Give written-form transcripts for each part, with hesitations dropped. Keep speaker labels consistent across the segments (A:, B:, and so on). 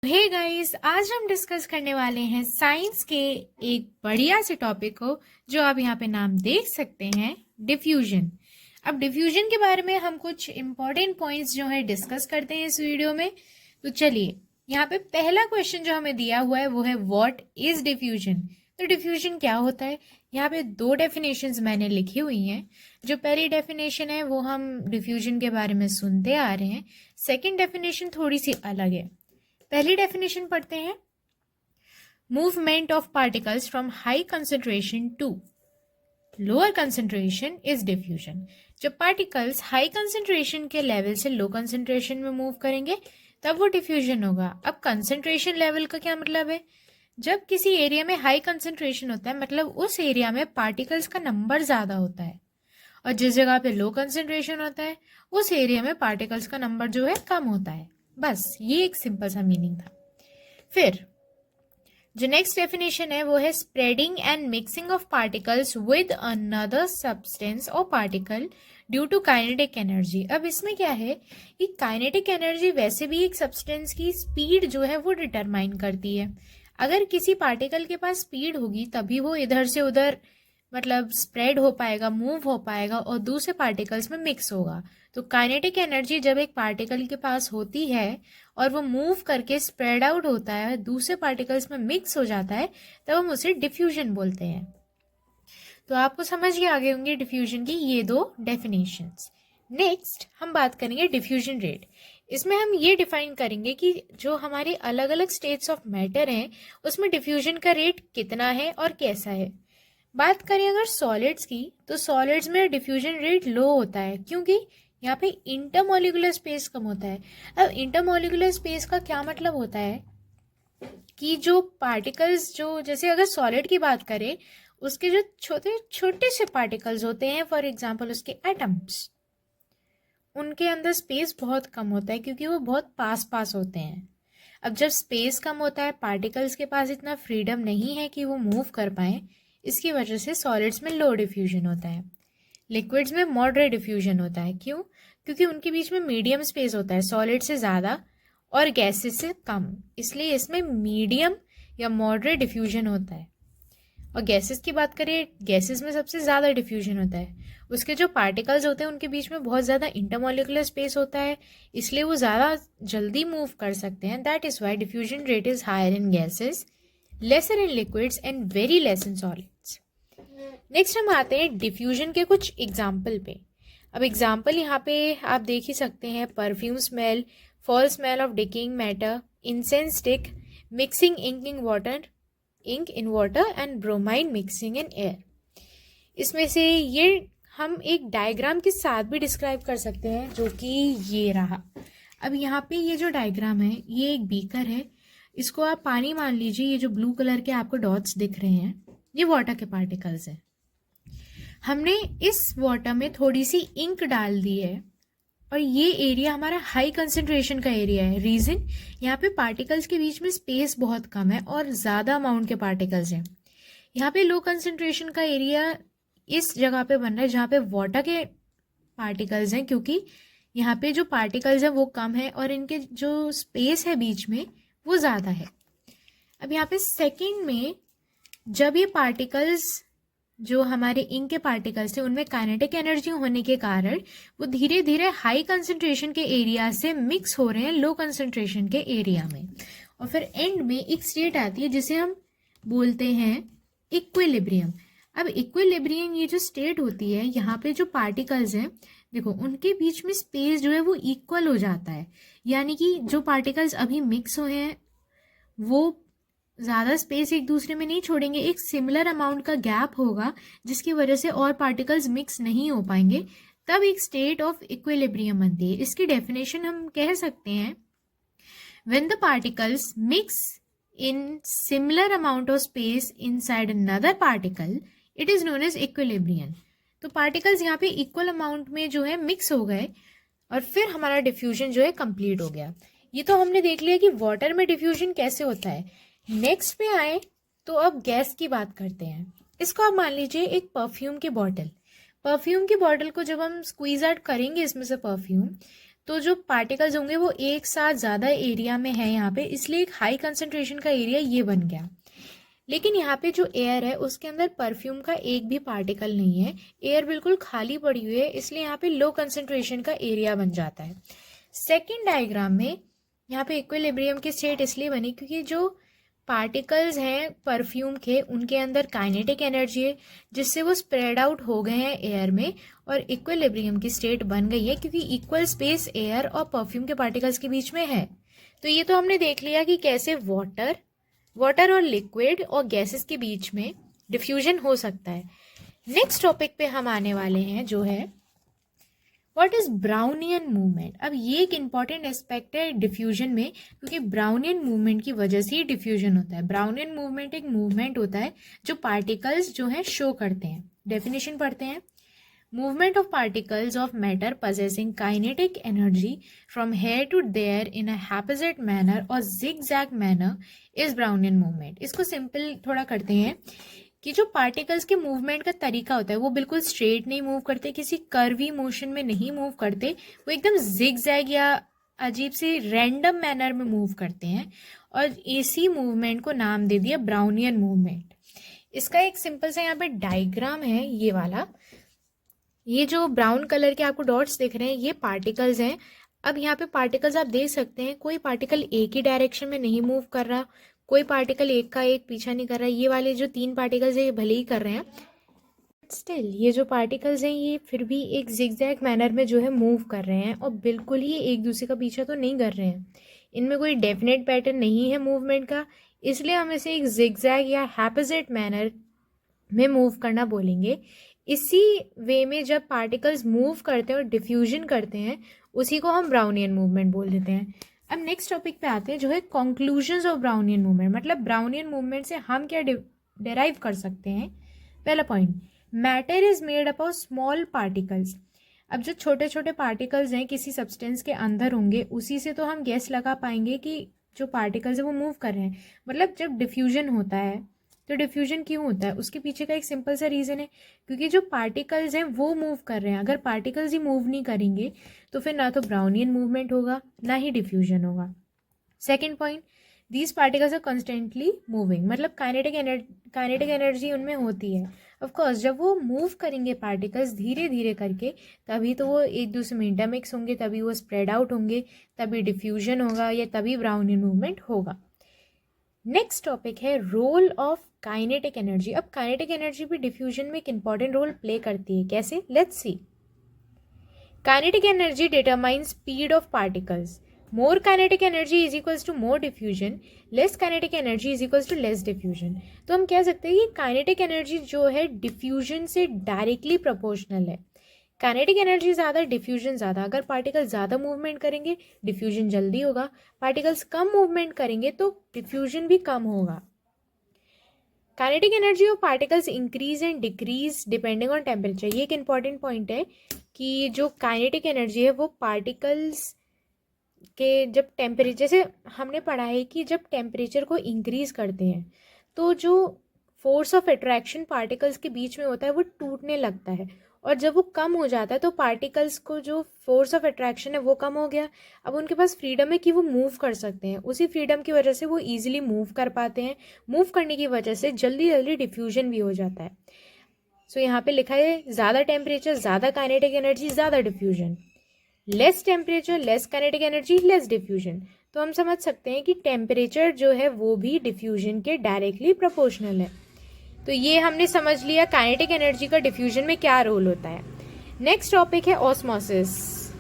A: Hey guys, आज हम discuss करने वाले हैं साइंस के एक बढ़िया से टॉपिक को जो आप यहाँ पे नाम देख सकते हैं, डिफ्यूजन। अब डिफ्यूजन के बारे में हम कुछ इंपॉर्टेंट पॉइंट्स जो है डिस्कस करते हैं इस वीडियो में। तो चलिए, यहाँ पे पहला क्वेश्चन जो हमें दिया हुआ है वो है व्हाट इज डिफ्यूजन। तो डिफ्यूजन क्या होता है? यहाँ पे दो डेफिनेशंस मैंने लिखी हुई हैं। जो पहली डेफिनेशन है वो हम डिफ्यूजन के बारे में सुनते आ रहे हैं। सेकेंड डेफिनेशन थोड़ी सी अलग है। पहली डेफिनेशन पढ़ते हैं। Movement of particles from high concentration to lower concentration is diffusion. जब पार्टिकल्स हाई कंसेंट्रेशन के लेवल से लो कंसेंट्रेशन में मूव करेंगे तब वो डिफ्यूजन होगा। अब कंसेंट्रेशन लेवल का क्या मतलब है? जब किसी एरिया में हाई कंसेंट्रेशन होता है मतलब उस एरिया में पार्टिकल्स का नंबर ज्यादा होता है, और जिस जगह पे लो कंसेंट्रेशन होता है उस एरिया में पार्टिकल्स का नंबर जो है कम होता है। बस ये एक सिंपल सा मीनिंग था। फिर जो नेक्स्ट डेफिनेशन है वो है spreading and mixing of particles with another substance और particle due to kinetic energy. अब इसमें क्या है कि काइनेटिक एनर्जी वैसे भी एक सब्सटेंस की स्पीड जो है वो डिटरमाइन करती है। अगर किसी पार्टिकल के पास स्पीड होगी तभी वो इधर से उधर मतलब स्प्रेड हो पाएगा, मूव हो पाएगा और दूसरे पार्टिकल्स में मिक्स होगा। तो काइनेटिक एनर्जी जब एक पार्टिकल के पास होती है और वो मूव करके स्प्रेड आउट होता है, दूसरे पार्टिकल्स में मिक्स हो जाता है, तब हम उसे डिफ्यूजन बोलते हैं। तो आपको समझ ही आ गए होंगे डिफ्यूजन की ये दो डेफिनेशंस। नेक्स्ट हम बात करेंगे डिफ्यूजन रेट। इसमें हम ये डिफाइन करेंगे कि जो हमारे अलग अलग स्टेट्स ऑफ मैटर हैं उसमें डिफ्यूजन का रेट कितना है और कैसा है। बात करें अगर सॉलिड्स की, तो सॉलिड्स में डिफ्यूजन रेट लो होता है क्योंकि यहाँ पे इंटरमोलिकुलर स्पेस कम होता है। अब इंटरमोलिकुलर स्पेस का क्या मतलब होता है कि जो पार्टिकल्स जो जैसे अगर सॉलिड की बात करें उसके जो छोटे छोटे से पार्टिकल्स होते हैं, फॉर एग्जांपल उसके एटम्स, उनके अंदर स्पेस बहुत कम होता है क्योंकि वो बहुत पास पास होते हैं। अब जब स्पेस कम होता है पार्टिकल्स के पास इतना फ्रीडम नहीं है कि वो मूव कर पाए, इसकी वजह से सॉलिड्स में लो डिफ्यूजन होता है। लिक्विड्स में मॉडरेट डिफ्यूजन होता है। क्यों? क्योंकि उनके बीच में मीडियम स्पेस होता है, सॉलिड से ज़्यादा और गैसेस से कम, इसलिए इसमें मीडियम या मॉडरेट डिफ्यूजन होता है। और गैसेस की बात करें, गैसेस में सबसे ज़्यादा डिफ्यूजन होता है। उसके जो पार्टिकल्स होते हैं उनके बीच में बहुत ज़्यादा इंटरमोलिकुलर स्पेस होता है, इसलिए वो ज़्यादा जल्दी मूव कर सकते हैं। That is why diffusion rate is higher in gases, lesser in liquids and very less in solids. Next हम आते हैं डिफ्यूजन के कुछ एग्जाम्पल पे। अब एग्जाम्पल यहाँ पे आप देख ही सकते हैं। Perfume smell, fall smell of decaying matter, incense stick, mixing ink in water and bromine mixing in air. इसमें से ये हम एक डायग्राम के साथ भी डिस्क्राइब कर सकते हैं जो कि ये रहा। अब यहाँ पे ये जो डायग्राम है ये एक बीकर है, इसको आप पानी मान लीजिए। ये जो ब्लू कलर के आपको डॉट्स दिख रहे हैं ये वाटर के पार्टिकल्स हैं। हमने इस वाटर में थोड़ी सी इंक डाल दी है और ये एरिया हमारा हाई कंसेंट्रेशन का एरिया है। रीजन, यहाँ पे पार्टिकल्स के बीच में स्पेस बहुत कम है और ज़्यादा अमाउंट के पार्टिकल्स हैं। यहाँ पे लो कंसेंट्रेशन का एरिया इस जगह पे बन रहा है जहाँ पे वाटर के पार्टिकल्स हैं, क्योंकि यहाँ पे जो पार्टिकल्स हैं वो कम है और इनके जो स्पेस है बीच में वो ज़्यादा है। अब यहाँ पे सेकेंड में जब ये पार्टिकल्स जो हमारे इंक के पार्टिकल्स थे उनमें काइनेटिक एनर्जी होने के कारण वो धीरे धीरे हाई कंसेंट्रेशन के एरिया से मिक्स हो रहे हैं लो कंसेंट्रेशन के एरिया में, और फिर एंड में एक स्टेट आती है जिसे हम बोलते हैं इक्विलिब्रियम। अब इक्विलिब्रियम ये जो स्टेट होती है, यहाँ पे जो पार्टिकल्स हैं देखो उनके बीच में स्पेस जो है वो इक्वल हो जाता है, यानी कि जो पार्टिकल्स अभी मिक्स हुए हैं वो ज़्यादा स्पेस एक दूसरे में नहीं छोड़ेंगे, एक सिमिलर अमाउंट का गैप होगा जिसकी वजह से और पार्टिकल्स मिक्स नहीं हो पाएंगे, तब एक स्टेट ऑफ इक्विलिब्रियम बनती है। इसकी डेफिनेशन हम कह सकते हैं when the particles mix in similar amount of space inside another particle, it is known as equilibrium. तो पार्टिकल्स यहाँ पे इक्वल अमाउंट में जो है मिक्स हो गए और फिर हमारा डिफ्यूजन जो है कंप्लीट हो गया। ये तो हमने देख लिया कि वाटर में डिफ्यूजन कैसे होता है। नेक्स्ट पे आए तो अब गैस की बात करते हैं। इसको आप मान लीजिए एक परफ्यूम की बॉटल। परफ्यूम की बॉटल को जब हम स्क्वीज आउट करेंगे इसमें से परफ्यूम, तो जो पार्टिकल्स होंगे वो एक साथ ज़्यादा एरिया में है यहाँ पे, इसलिए एक हाई कंसंट्रेशन का एरिया ये बन गया। लेकिन यहाँ पे जो एयर है उसके अंदर परफ्यूम का एक भी पार्टिकल नहीं है, एयर बिल्कुल खाली पड़ी हुई है, इसलिए यहाँ पे लो कंसंट्रेशन का एरिया बन जाता है। सेकेंड डायग्राम में यहाँ पे इक्विलिब्रियम की स्टेट इसलिए बनी क्योंकि जो पार्टिकल्स हैं परफ्यूम के उनके अंदर काइनेटिक एनर्जी है, जिससे वो स्प्रेड आउट हो गए हैं एयर में और इक्विलिब्रियम की स्टेट बन गई है क्योंकि इक्वल स्पेस एयर और परफ्यूम के पार्टिकल्स के बीच में है। तो ये तो हमने देख लिया कि कैसे वाटर और लिक्विड और गैसेस के बीच में डिफ्यूजन हो सकता है। नेक्स्ट टॉपिक पे हम आने वाले हैं जो है व्हाट इज ब्राउनियन मूवमेंट। अब ये एक इंपॉर्टेंट एस्पेक्ट है डिफ्यूजन में, क्योंकि ब्राउनियन मूवमेंट की वजह से ही डिफ्यूजन होता है। ब्राउनियन मूवमेंट एक मूवमेंट होता है जो पार्टिकल्स जो है शो करते हैं। डेफिनेशन पढ़ते हैं। Movement of particles of matter possessing kinetic energy from here to there in a haphazard manner or zigzag manner is Brownian movement। इसको सिंपल थोड़ा करते हैं कि जो पार्टिकल्स के मूवमेंट का तरीका होता है वो बिल्कुल स्ट्रेट नहीं मूव करते, किसी कर्वी मोशन में नहीं मूव करते, वो एकदम जिगजैग या अजीब सी रैंडम मैनर में मूव करते हैं और इसी मूवमेंट को नाम दे दिया ब्राउनियन मूवमेंट। इसका एक सिंपल सा यहाँ पे डायग्राम है ये वाला। ये जो ब्राउन कलर के आपको डॉट्स दिख रहे हैं ये पार्टिकल्स हैं। अब यहाँ पे पार्टिकल्स आप देख सकते हैं, कोई पार्टिकल एक ही डायरेक्शन में नहीं मूव कर रहा, कोई पार्टिकल एक का एक पीछा नहीं कर रहा। ये वाले जो 3 पार्टिकल्स है ये भले ही कर रहे हैं, स्टिल ये जो पार्टिकल्स हैं ये फिर भी एक जिगजैग मैनर में जो है मूव कर रहे हैं और बिल्कुल ही एक दूसरे का पीछा तो नहीं कर रहे हैं। इनमें कोई डेफिनेट पैटर्न नहीं है मूवमेंट का, इसलिए हम इसे एक जिगजैग या हैपेजेट मैनर में मूव करना बोलेंगे। इसी वे में जब पार्टिकल्स मूव करते हैं और डिफ्यूजन करते हैं उसी को हम ब्राउनियन मूवमेंट बोल देते हैं। अब नेक्स्ट टॉपिक पे आते हैं जो है कंक्लूजन्स ऑफ ब्राउनियन मूवमेंट। मतलब ब्राउनियन मूवमेंट से हम क्या डेराइव कर सकते हैं। पहला point, matter is made up of small particles. अब जो छोटे छोटे पार्टिकल्स हैं किसी सब्सटेंस के अंदर होंगे उसी से तो हम गैस लगा पाएंगे कि जो पार्टिकल्स है वो मूव कर रहे हैं। मतलब जब डिफ्यूजन होता है तो डिफ्यूजन क्यों होता है उसके पीछे का एक सिंपल सा रीज़न है, क्योंकि जो पार्टिकल्स हैं वो मूव कर रहे हैं। अगर पार्टिकल्स ही मूव नहीं करेंगे तो फिर ना तो ब्राउनियन मूवमेंट होगा ना ही डिफ्यूजन होगा। Second point, these particles are constantly moving. मतलब काइनेटिक एनर्जी उनमें होती है। ऑफकोर्स जब वो मूव करेंगे पार्टिकल्स धीरे धीरे करके तभी तो वो एक दूसरे में इंटरमिक्स होंगे, तभी वो स्प्रेड आउट होंगे, तभी डिफ्यूजन होगा या तभी ब्राउनियन मूवमेंट होगा। नेक्स्ट टॉपिक है रोल ऑफ काइनेटिक एनर्जी। अब काइनेटिक एनर्जी भी डिफ्यूजन में एक इंपॉर्टेंट रोल प्ले करती है। कैसे, let's see. Kinetic energy determines speed of particles. More kinetic energy is equals to more diffusion, less kinetic energy is equals to less diffusion. तो हम कह सकते हैं कि काइनेटिक एनर्जी जो है डिफ्यूजन से डायरेक्टली प्रोपोर्शनल है। काइनेटिक एनर्जी ज़्यादा, डिफ्यूजन ज़्यादा। अगर पार्टिकल ज़्यादा मूवमेंट करेंगे डिफ्यूजन जल्दी होगा, पार्टिकल्स कम मूवमेंट करेंगे तो डिफ्यूजन भी कम होगा। Kinetic energy of particles increase and decrease depending on temperature. ये एक इंपॉर्टेंट पॉइंट है कि जो काइनेटिक एनर्जी है वो पार्टिकल्स के जब टेम्परेचर, जैसे हमने पढ़ा है कि जब टेम्परेचर को इंक्रीज करते हैं तो जो फोर्स ऑफ अट्रैक्शन पार्टिकल्स के बीच में होता है वो टूटने लगता है, और जब वो कम हो जाता है तो पार्टिकल्स को जो फोर्स ऑफ अट्रैक्शन है वो कम हो गया। अब उनके पास फ्रीडम है कि वो मूव कर सकते हैं, उसी फ्रीडम की वजह से वो ईजिली मूव कर पाते हैं। मूव करने की वजह से जल्दी जल्दी डिफ्यूजन भी हो जाता है। सो यहाँ पे लिखा है ज़्यादा टेम्परेचर ज़्यादा काइनेटिक एनर्जी ज़्यादा diffusion, less temperature less kinetic energy less diffusion. तो हम समझ सकते हैं कि टेम्परेचर जो है वो भी डिफ्यूजन के डायरेक्टली प्रोपोर्शनल है। तो ये हमने समझ लिया काइनेटिक एनर्जी का डिफ्यूजन में क्या रोल होता है। नेक्स्ट टॉपिक है ऑस्मोसिस।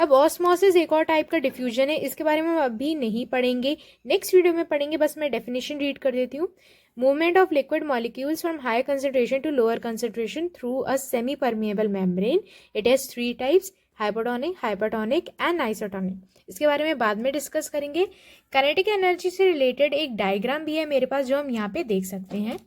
A: अब ऑस्मोसिस एक और टाइप का डिफ्यूजन है, इसके बारे में हम अभी नहीं पढ़ेंगे, नेक्स्ट वीडियो में पढ़ेंगे। बस मैं डेफिनेशन रीड कर देती हूँ। Movement of liquid molecules from higher concentration to lower concentration through a semi permeable membrane. It has 3 types, hypotonic, hypertonic and isotonic. इसके बारे में बाद में डिस्कस करेंगे। काइनेटिक एनर्जी से रिलेटेड एक डायग्राम भी है मेरे पास जो हम यहाँ पे देख सकते हैं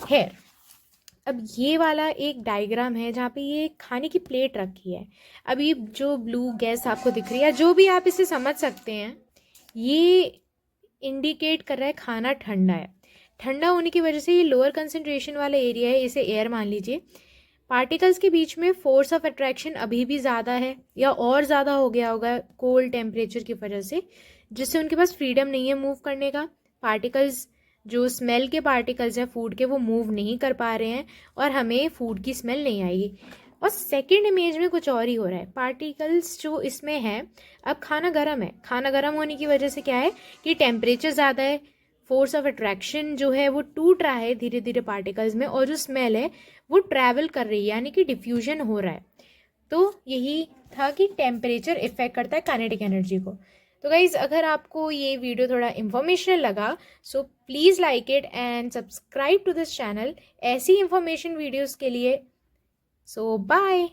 A: हेयर। अब ये वाला एक डायग्राम है जहाँ पे ये खाने की प्लेट रखी है। अब ये जो ब्लू गैस आपको दिख रही है, जो भी आप इसे समझ सकते हैं, ये इंडिकेट कर रहा है खाना ठंडा है। ठंडा होने की वजह से ये लोअर कंसंट्रेशन वाला एरिया है, इसे एयर मान लीजिए। पार्टिकल्स के बीच में फोर्स ऑफ अट्रैक्शन अभी भी ज़्यादा है या और ज़्यादा हो गया होगा कोल्ड टेम्परेचर की वजह से, जिससे उनके पास फ्रीडम नहीं है मूव करने का। पार्टिकल्स जो स्मेल के पार्टिकल्स हैं फूड के, वो मूव नहीं कर पा रहे हैं और हमें फूड की स्मेल नहीं आएगी। और सेकंड इमेज में कुछ और ही हो रहा है। पार्टिकल्स जो इसमें है, अब खाना गर्म है, खाना गर्म होने की वजह से क्या है कि टेम्परेचर ज़्यादा है, फोर्स ऑफ अट्रैक्शन जो है वो टूट रहा है धीरे धीरे पार्टिकल्स में, और जो स्मेल है वो ट्रैवल कर रही है, यानी कि डिफ्यूजन हो रहा है। तो यही था कि टेम्परेचर इफेक्ट करता है काइनेटिक एनर्जी को। तो गाइज, अगर आपको ये वीडियो थोड़ा इंफॉर्मेशनल लगा, so please like it and subscribe to this channel ऐसी इंफॉर्मेशन वीडियोस के लिए। So bye.